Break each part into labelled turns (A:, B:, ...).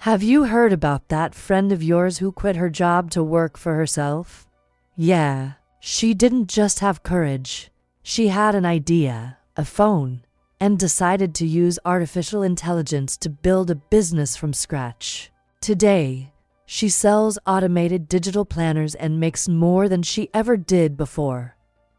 A: Have you heard about that friend of yours who quit her job to work for herself? Yeah, she didn't just have courage. She had an idea, a phone, and decided to use artificial intelligence to build a business from scratch. Today, she sells automated digital planners and makes more than she ever did before,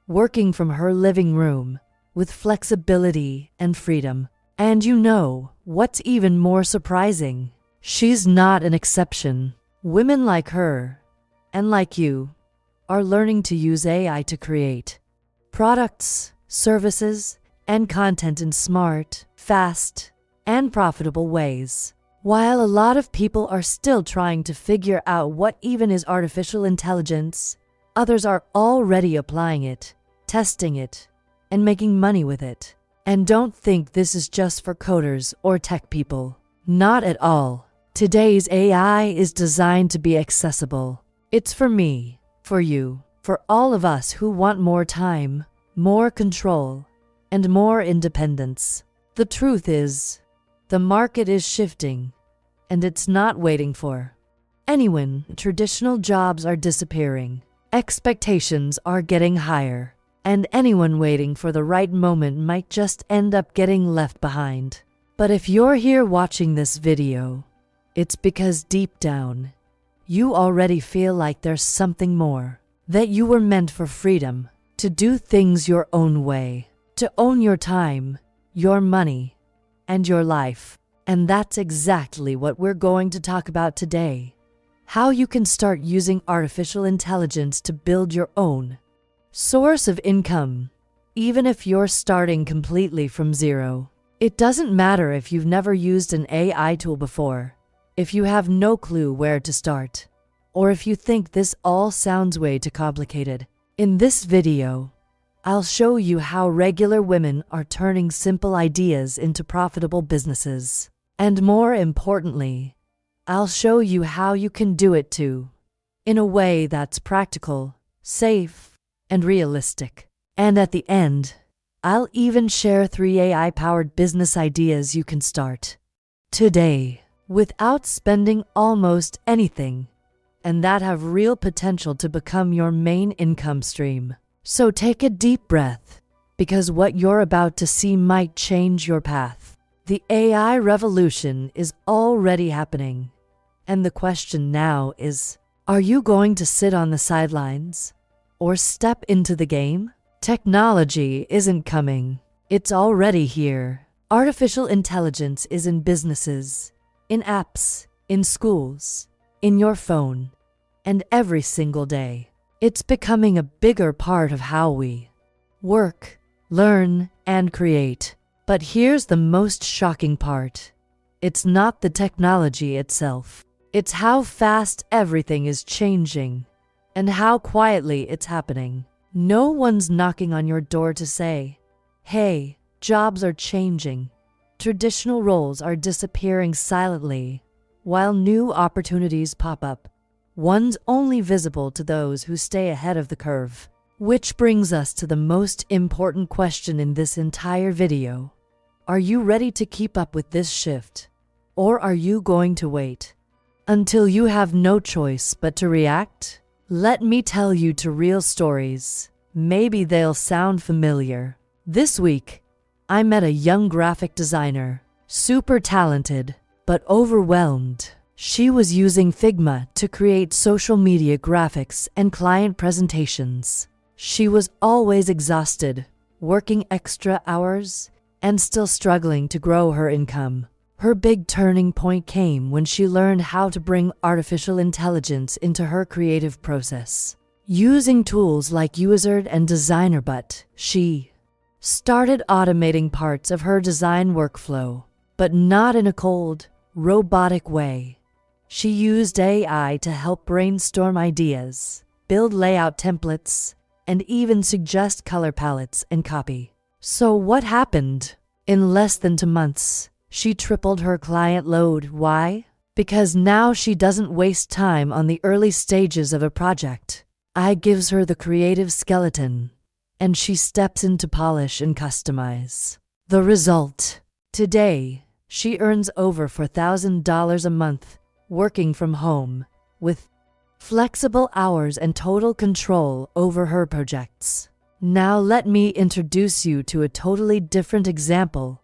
A: working from her living room with flexibility and freedom. And you know what's even more surprising? She's not an exception. Women like her, and like you, are learning to use AI to create products, services, and content in smart, fast, and profitable ways. While a lot of people are still trying to figure out what even is artificial intelligence, others are already applying it, testing it, and making money with it. And don't think this is just for coders or tech people. Not at all. Today's AI is designed to be accessible. It's for me, for you, for all of us who want more time, more control, and more independence. The truth is, the market is shifting, and it's not waiting for anyone. Traditional jobs are disappearing. Expectations are getting higher, and anyone waiting for the right moment might just end up getting left behind. But if you're here watching this video, it's because deep down, you already feel like there's something more, that you were meant for freedom, to do things your own way, to own your time, your money, and your life. And that's exactly what we're going to talk about today. How you can start using artificial intelligence to build your own source of income, even if you're starting completely from zero. It doesn't matter if you've never used an AI tool before, if you have no clue where to start, or if you think this all sounds way too complicated. In this video, I'll show you how regular women are turning simple ideas into profitable businesses. And more importantly, I'll show you how you can do it too, in a way that's practical, safe, and realistic. And at the end, I'll even share 3 AI-powered business ideas you can start today without spending almost anything, and that have real potential to become your main income stream. So take a deep breath, because what you're about to see might change your path. The AI revolution is already happening, and the question now is, are you going to sit on the sidelines or step into the game? Technology isn't coming. It's already here. Artificial intelligence is in businesses, in apps, in schools, in your phone, and every single day. It's becoming a bigger part of how we work, learn, and create. But here's the most shocking part. It's not the technology itself. It's how fast everything is changing, and how quietly it's happening. No one's knocking on your door to say, hey, jobs are changing. Traditional roles are disappearing silently, while new opportunities pop up. One's only visible to those who stay ahead of the curve. Which brings us to the most important question in this entire video. Are you ready to keep up with this shift? Or are you going to wait until you have no choice but to react? Let me tell you 2 real stories. Maybe they'll sound familiar. This week, I met a young graphic designer, super talented, but overwhelmed. She was using Figma to create social media graphics and client presentations. She was always exhausted, working extra hours, and still struggling to grow her income. Her big turning point came when she learned how to bring artificial intelligence into her creative process. Using tools like Wizard and Designerbot, she started automating parts of her design workflow, but not in a cold, robotic way. She used AI to help brainstorm ideas, build layout templates, and even suggest color palettes and copy. So what happened? In less than 2 months, she tripled her client load. Why? Because now she doesn't waste time on the early stages of a project. AI gives her the creative skeleton, and she steps in to polish and customize. The result? Today, She earns over $4,000 a month, working from home, with flexible hours and total control over her projects. Now let me introduce you to a totally different example,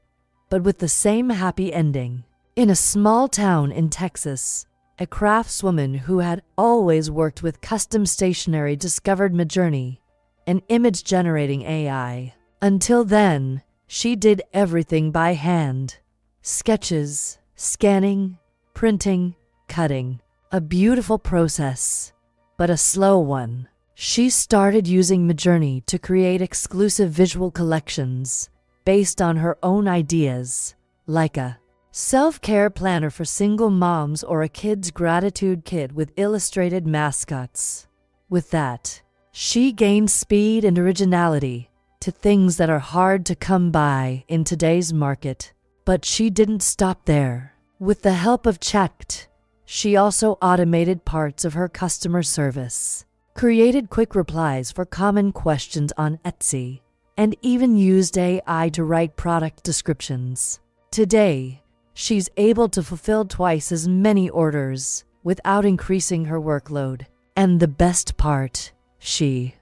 A: but with the same happy ending. In a small town in Texas, a craftswoman who had always worked with custom stationery discovered Midjourney, an image-generating AI. Until then, she did everything by hand. Sketches, scanning, printing, cutting. A beautiful process, but a slow one. She started using Midjourney to create exclusive visual collections based on her own ideas, like a self-care planner for single moms or a kid's gratitude kit with illustrated mascots. With that, she gained speed and originality to things that are hard to come by in today's market. But she didn't stop there. With the help of Chat, she also automated parts of her customer service, created quick replies for common questions on Etsy, and even used AI to write product descriptions. Today, she's able to fulfill twice as many orders without increasing her workload. And the best part, she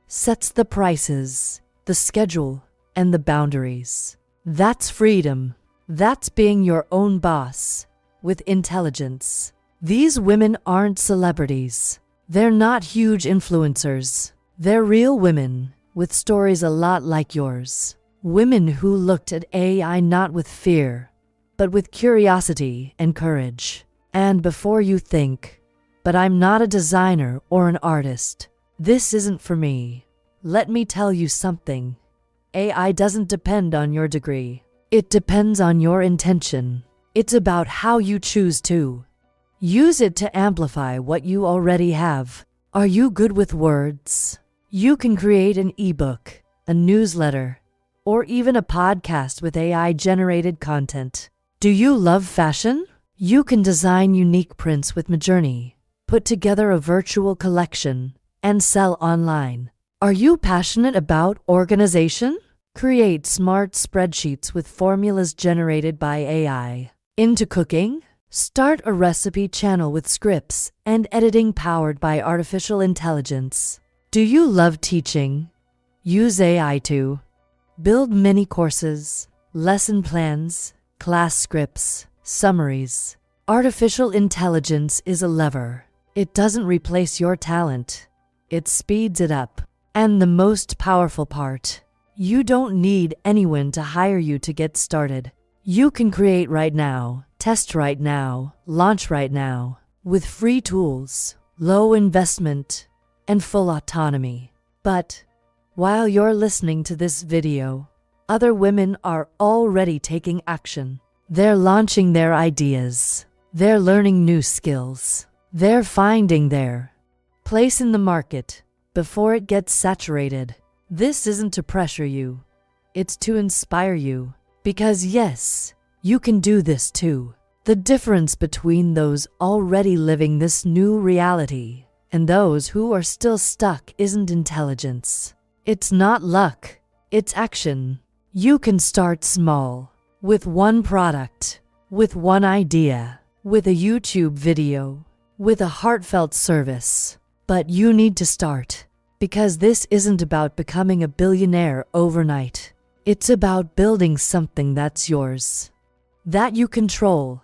A: sets the prices, the schedule, and the boundaries. That's freedom. That's being your own boss with intelligence. These women aren't celebrities. They're not huge influencers. They're real women with stories a lot like yours. Women who looked at AI not with fear, but with curiosity and courage. And before you think, but I'm not a designer or an artist, this isn't for me, let me tell you something. AI doesn't depend on your degree. It depends on your intention. It's about how you choose to use it to amplify what you already have. Are you good with words? You can create an ebook, a newsletter, or even a podcast with AI-generated content. Do you love fashion? You can design unique prints with Midjourney, put together a virtual collection, and sell online. Are you passionate about organization? Create smart spreadsheets with formulas generated by AI. Into cooking? Start a recipe channel with scripts and editing powered by artificial intelligence. Do you love teaching? Use AI to build mini courses, lesson plans, class scripts, summaries. Artificial intelligence is a lever. It doesn't replace your talent. It speeds it up. And the most powerful part, you don't need anyone to hire you to get started. You can create right now, test right now, launch right now, with free tools, low investment, and full autonomy. But while you're listening to this video, other women are already taking action. They're launching their ideas. They're learning new skills. They're finding their place in the market before it gets saturated. This isn't to pressure you. It's to inspire you. Because yes, you can do this too. The difference between those already living this new reality and those who are still stuck isn't intelligence. It's not luck. It's action. You can start small, with one product, with one idea, with a YouTube video, with a heartfelt service. But you need to start, because this isn't about becoming a billionaire overnight. It's about building something that's yours, that you control,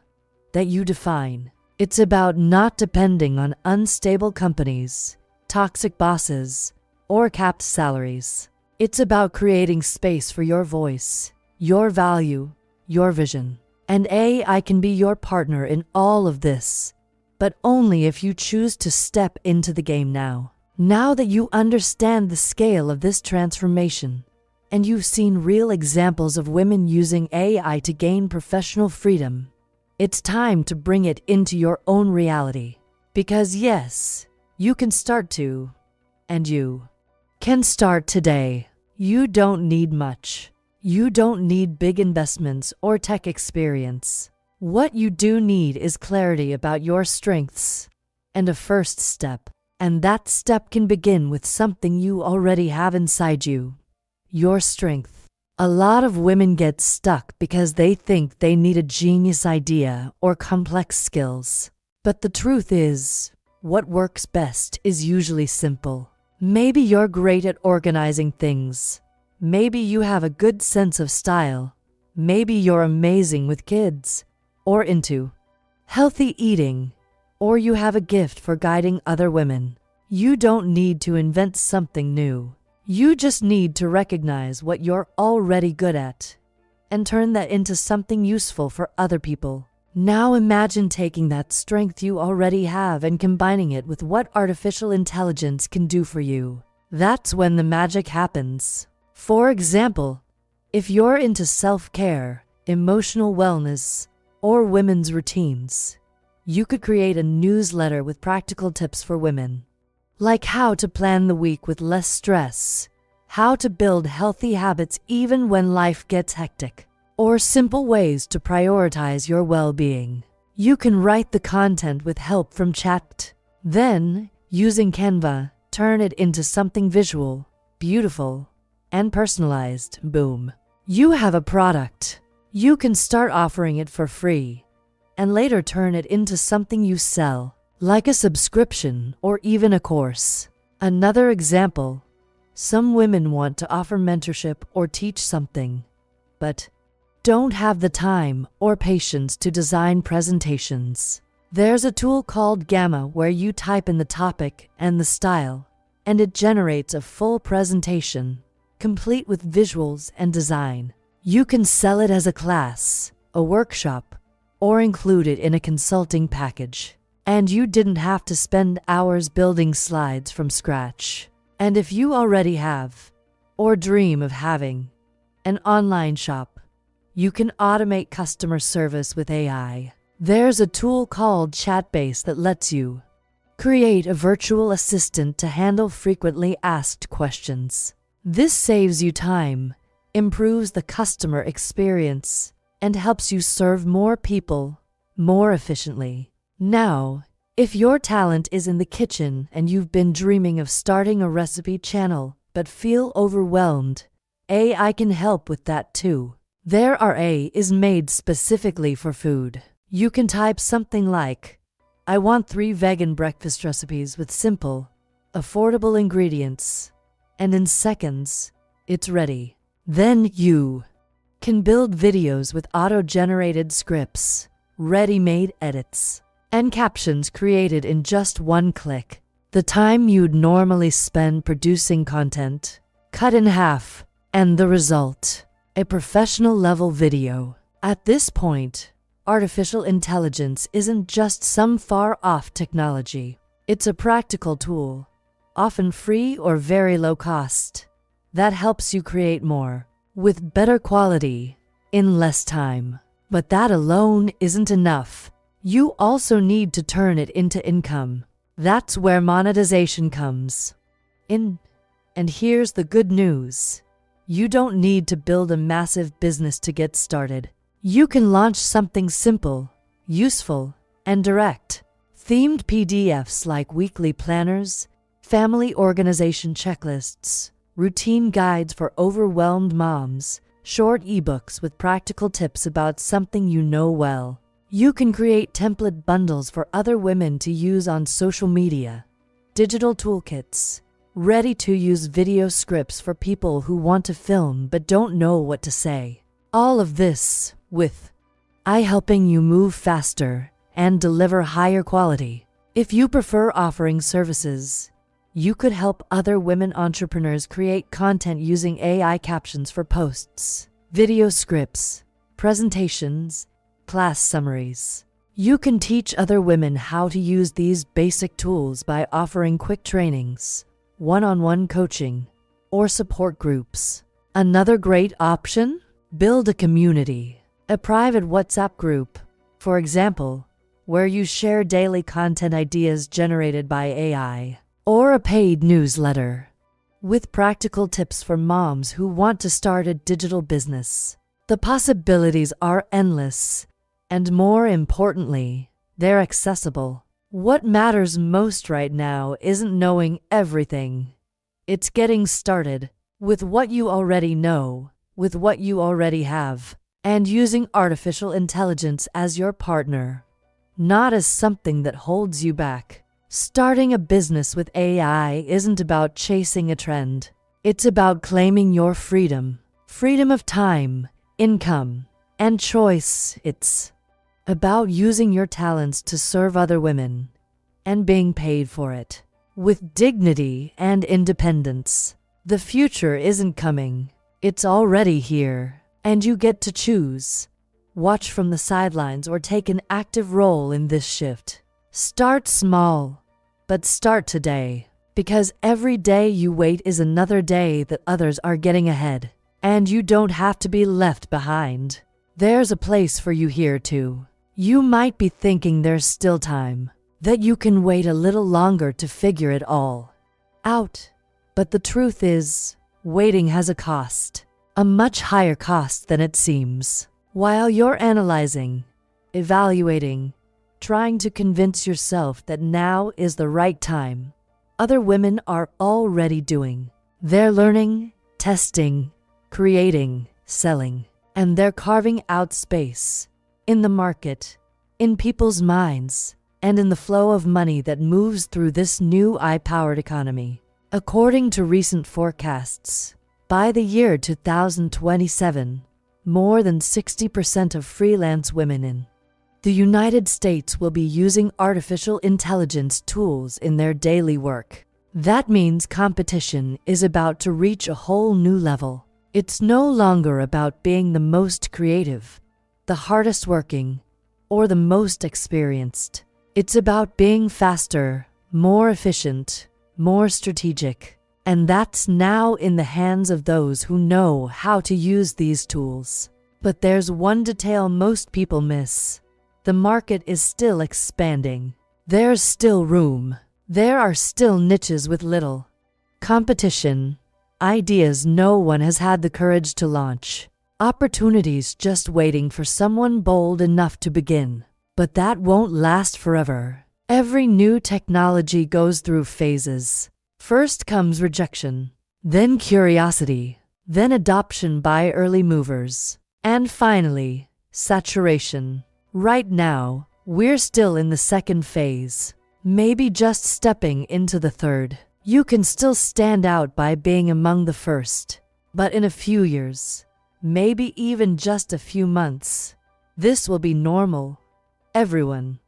A: that you define. It's about not depending on unstable companies, toxic bosses, or capped salaries. It's about creating space for your voice, your value, your vision. And AI can be your partner in all of this, but only if you choose to step into the game now. Now that you understand the scale of this transformation, and you've seen real examples of women using AI to gain professional freedom, it's time to bring it into your own reality. Because yes, you can start to, and you can start today. You don't need much. You don't need big investments or tech experience. What you do need is clarity about your strengths and a first step. And that step can begin with something you already have inside you, your strength. A lot of women get stuck because they think they need a genius idea or complex skills. But the truth is, what works best is usually simple. Maybe you're great at organizing things. Maybe you have a good sense of style. Maybe you're amazing with kids, or into healthy eating, or you have a gift for guiding other women. You don't need to invent something new. You just need to recognize what you're already good at and turn that into something useful for other people. Now imagine taking that strength you already have and combining it with what artificial intelligence can do for you. That's when the magic happens. For example, if you're into self-care, emotional wellness, or women's routines, you could create a newsletter with practical tips for women, like how to plan the week with less stress, how to build healthy habits even when life gets hectic, or simple ways to prioritize your well-being. You can write the content with help from chat. Then, using Canva, turn it into something visual, beautiful, and personalized. Boom. You have a product. You can start offering it for free, and later turn it into something you sell, like a subscription or even a course. Another example, some women want to offer mentorship or teach something, but don't have the time or patience to design presentations. There's a tool called Gamma where you type in the topic and the style, and it generates a full presentation, complete with visuals and design. You can sell it as a class, a workshop, or include it in a consulting package. And you didn't have to spend hours building slides from scratch. And if you already have, or dream of having, an online shop, you can automate customer service with AI. There's a tool called Chatbase that lets you create a virtual assistant to handle frequently asked questions. This saves you time, improves the customer experience, and helps you serve more people more efficiently. Now, if your talent is in the kitchen and you've been dreaming of starting a recipe channel but feel overwhelmed, AI can help with that too. Their RA is made specifically for food. You can type something like, "I want 3 vegan breakfast recipes with simple, affordable ingredients," and in seconds, it's ready. Then you can build videos with auto-generated scripts, ready-made edits, and captions created in just one click. The time you'd normally spend producing content, cut in half, and the result, a professional-level video. At this point, artificial intelligence isn't just some far-off technology. It's a practical tool, often free or very low cost, that helps you create more, with better quality, in less time. But that alone isn't enough. You also need to turn it into income. That's where monetization comes in. And here's the good news. You don't need to build a massive business to get started. You can launch something simple, useful, and direct. Themed PDFs like weekly planners, family organization checklists, routine guides for overwhelmed moms, short ebooks with practical tips about something you know well. You can create template bundles for other women to use on social media, digital toolkits, ready-to-use video scripts for people who want to film but don't know what to say. All of this with AI helping you move faster and deliver higher quality. If you prefer offering services, you could help other women entrepreneurs create content using AI captions for posts, video scripts, presentations, class summaries. You can teach other women how to use these basic tools by offering quick trainings, one-on-one coaching, or support groups. Another great option? Build a community, a private WhatsApp group, for example, where you share daily content ideas generated by AI, or a paid newsletter with practical tips for moms who want to start a digital business. The possibilities are endless, and more importantly, they're accessible. What matters most right now isn't knowing everything. It's getting started with what you already know. with what you already have, and using artificial intelligence as your partner, not as something that holds you back. Starting a business with AI isn't about chasing a trend. It's about claiming your freedom. Freedom of time, income, and choice. It's about using your talents to serve other women and being paid for it with dignity and independence. The future isn't coming. It's already here, and you get to choose. Watch from the sidelines or take an active role in this shift. Start small, but start today, because every day you wait is another day that others are getting ahead, and you don't have to be left behind. There's a place for you here too. You might be thinking there's still time, that you can wait a little longer to figure it all out. But the truth is, waiting has a cost, a much higher cost than it seems. While you're analyzing, evaluating, trying to convince yourself that now is the right time, other women are already doing. They're learning, testing, creating, selling, and they're carving out space in the market, in people's minds, and in the flow of money that moves through this new AI-powered economy. According to recent forecasts, by the year 2027, more than 60% of freelance women in the United States will be using artificial intelligence tools in their daily work. That means competition is about to reach a whole new level. It's no longer about being the most creative, the hardest working, or the most experienced. It's about being faster, more efficient, more strategic. And that's now in the hands of those who know how to use these tools. But there's one detail most people miss. The market is still expanding. There's still room. There are still niches with little competition, ideas no one has had the courage to launch, opportunities just waiting for someone bold enough to begin. But that won't last forever. Every new technology goes through phases. First comes rejection, then curiosity, then adoption by early movers, and finally, saturation. Right now, we're still in the second phase, maybe just stepping into the third. You can still stand out by being among the first, but in a few years, maybe even just a few months, this will be normal. Everyone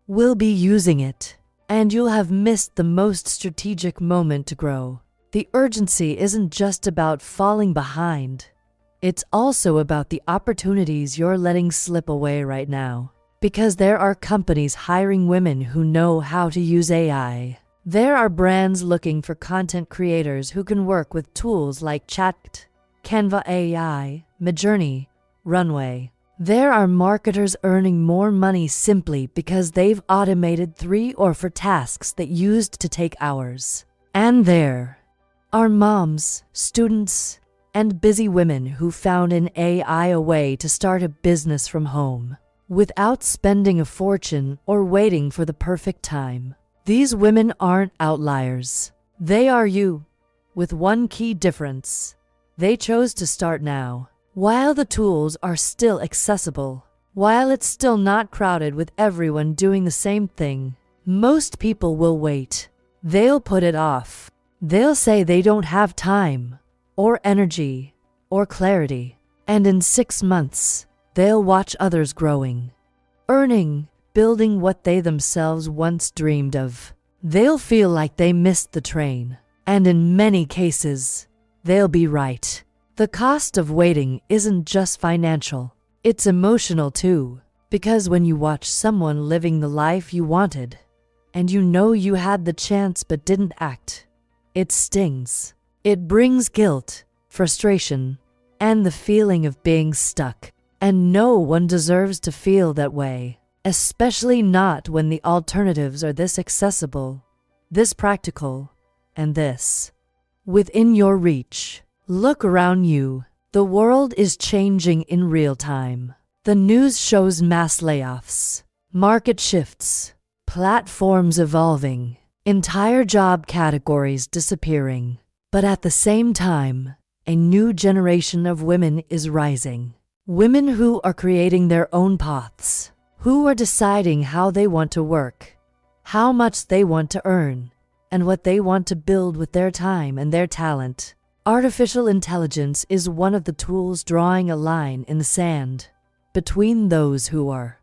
A: will be using it. And you'll have missed the most strategic moment to grow. The urgency isn't just about falling behind. It's also about the opportunities you're letting slip away right now. Because there are companies hiring women who know how to use AI. There are brands looking for content creators who can work with tools like Chat, Canva AI, Midjourney, Runway. There are marketers earning more money simply because they've automated 3 or 4 tasks that used to take hours. And there are moms, students, and busy women who found in AI a way to start a business from home without spending a fortune or waiting for the perfect time. These women aren't outliers. They are you, with one key difference. They chose to start now. While the tools are still accessible, while it's still not crowded with everyone doing the same thing, most people will wait. They'll put it off. They'll say they don't have time, or energy, or clarity. And in 6 months, they'll watch others growing, earning, building what they themselves once dreamed of. They'll feel like they missed the train. And in many cases, they'll be right. The cost of waiting isn't just financial, it's emotional too. Because when you watch someone living the life you wanted, and you know you had the chance but didn't act, it stings. It brings guilt, frustration, and the feeling of being stuck. And no one deserves to feel that way, especially not when the alternatives are this accessible, this practical, and this within your reach. Look around you. The world is changing in real time. The news shows mass layoffs, market shifts, platforms evolving, entire job categories disappearing. But at the same time, A new generation of women is rising. Women who are creating their own paths, who are deciding how they want to work, how much they want to earn, and what they want to build with their time and their talent. Artificial intelligence is one of the tools drawing a line in the sand between those who are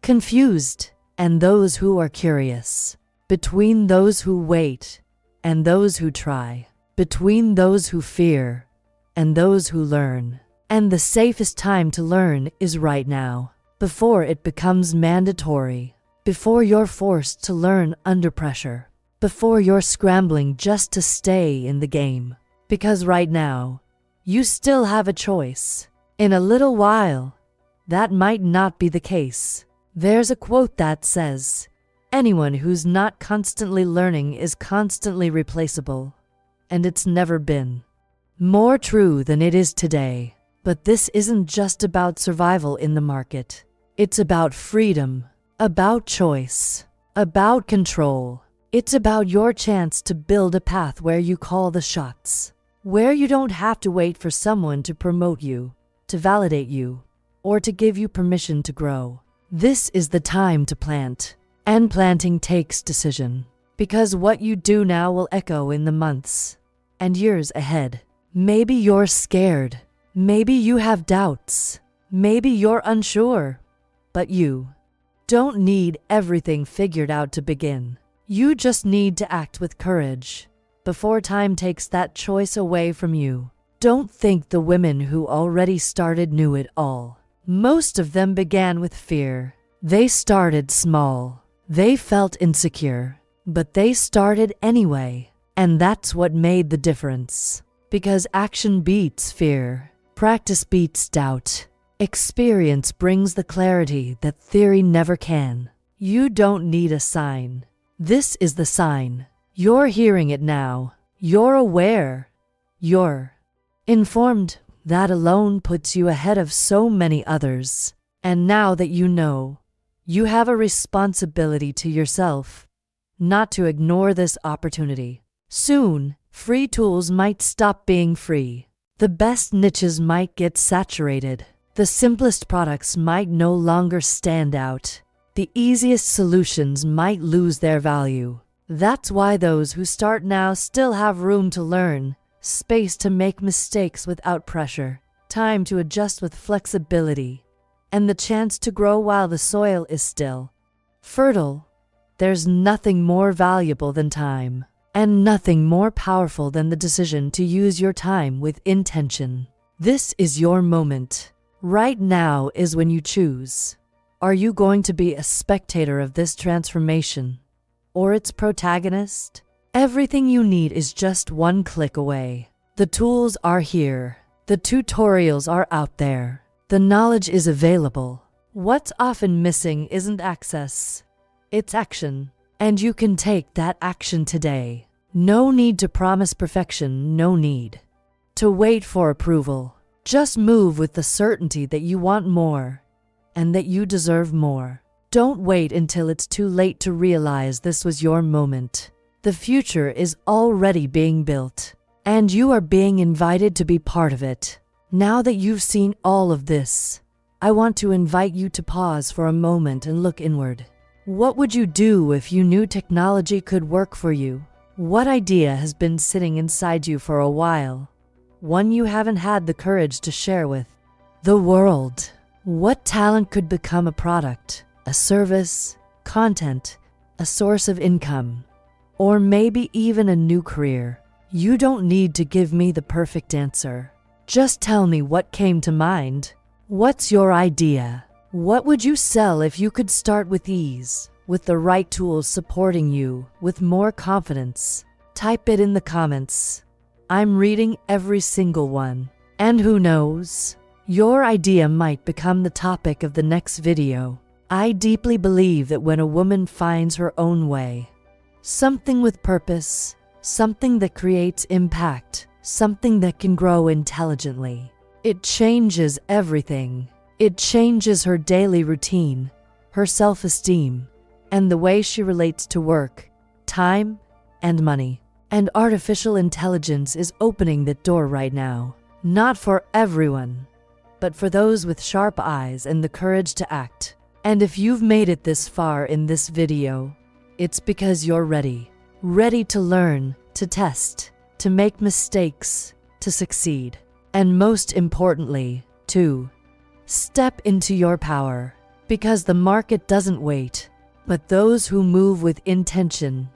A: confused and those who are curious, between those who wait and those who try, between those who fear and those who learn. And the safest time to learn is right now, before it becomes mandatory, before you're forced to learn under pressure, before you're scrambling just to stay in the game. Because right now, you still have a choice. In a little while, that might not be the case. There's a quote that says, "Anyone who's not constantly learning is constantly replaceable." And it's never been more true than it is today. But this isn't just about survival in the market. It's about freedom, about choice, about control. It's about your chance to build a path where you call the shots, where you don't have to wait for someone to promote you, to validate you, or to give you permission to grow. This is the time to plant, and planting takes decision, because what you do now will echo in the months and years ahead. Maybe you're scared. Maybe you have doubts. Maybe you're unsure. But you don't need everything figured out to begin. You just need to act with courage before time takes that choice away from you. Don't think the women who already started knew it all. Most of them began with fear. They started small. They felt insecure, but they started anyway. And that's what made the difference. Because action beats fear. Practice beats doubt. Experience brings the clarity that theory never can. You don't need a sign. This is the sign. You're hearing it now. You're aware. You're informed. That alone puts you ahead of so many others. And now that you know, you have a responsibility to yourself, not to ignore this opportunity. Soon, free tools might stop being free. The best niches might get saturated. The simplest products might no longer stand out. The easiest solutions might lose their value. That's why those who start now still have room to learn, space to make mistakes without pressure, time to adjust with flexibility, and the chance to grow while the soil is still fertile. There's nothing more valuable than time. And nothing more powerful than the decision to use your time with intention. This is your moment. Right now is when you choose. Are you going to be a spectator of this transformation, or its protagonist? Everything you need is just one click away. The tools are here. The tutorials are out there. The knowledge is available. What's often missing isn't access. It's action. And you can take that action today. No need to promise perfection, no need to wait for approval. Just move with the certainty that you want more and that you deserve more. Don't wait until it's too late to realize this was your moment. The future is already being built, and you are being invited to be part of it. Now that you've seen all of this, I want to invite you to pause for a moment and look inward. What would you do if you knew technology could work for you? What idea has been sitting inside you for a while? One you haven't had the courage to share with the world? What talent could become a product, a service, content, a source of income, or maybe even a new career? You don't need to give me the perfect answer. Just tell me what came to mind. What's your idea? What would you sell if you could start with ease, with the right tools supporting you, with more confidence? Type it in the comments. I'm reading every single one. And who knows? Your idea might become the topic of the next video. I deeply believe that when a woman finds her own way, something with purpose, something that creates impact, something that can grow intelligently, it changes everything. It changes her daily routine, her self-esteem, and the way she relates to work, time, and money. And artificial intelligence is opening that door right now. Not for everyone, but for those with sharp eyes and the courage to act. And if you've made it this far in this video, it's because you're ready. Ready to learn, to test, to make mistakes, to succeed. And most importantly, to step into your power. Because the market doesn't wait, but those who move with intention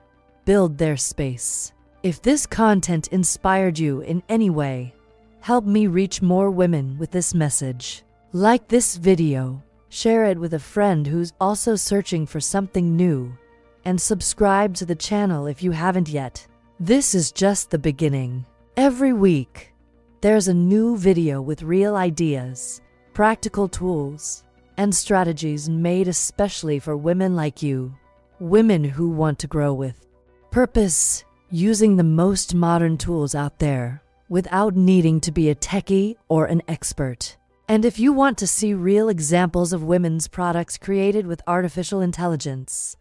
A: build their space. If this content inspired you in any way, help me reach more women with this message. Like this video, share it with a friend who's also searching for something new, and subscribe to the channel if you haven't yet. This is just the beginning. Every week, there's a new video with real ideas, practical tools, and strategies made especially for women like you. Women who want to grow with purpose, using the most modern tools out there, without needing to be a techie or an expert. And if you want to see real examples of women's products created with artificial intelligence,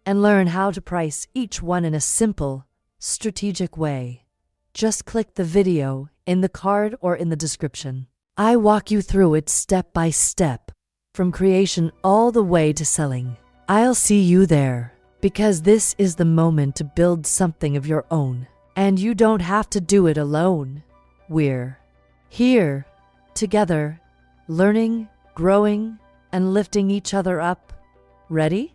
A: and learn how to price each one in a simple, strategic way, just click the video in the card or in the description. I walk you through it step by step, from creation all the way to selling. I'll see you there, because this is the moment to build something of your own. And you don't have to do it alone. We're here, together, learning, growing, and lifting each other up. Ready?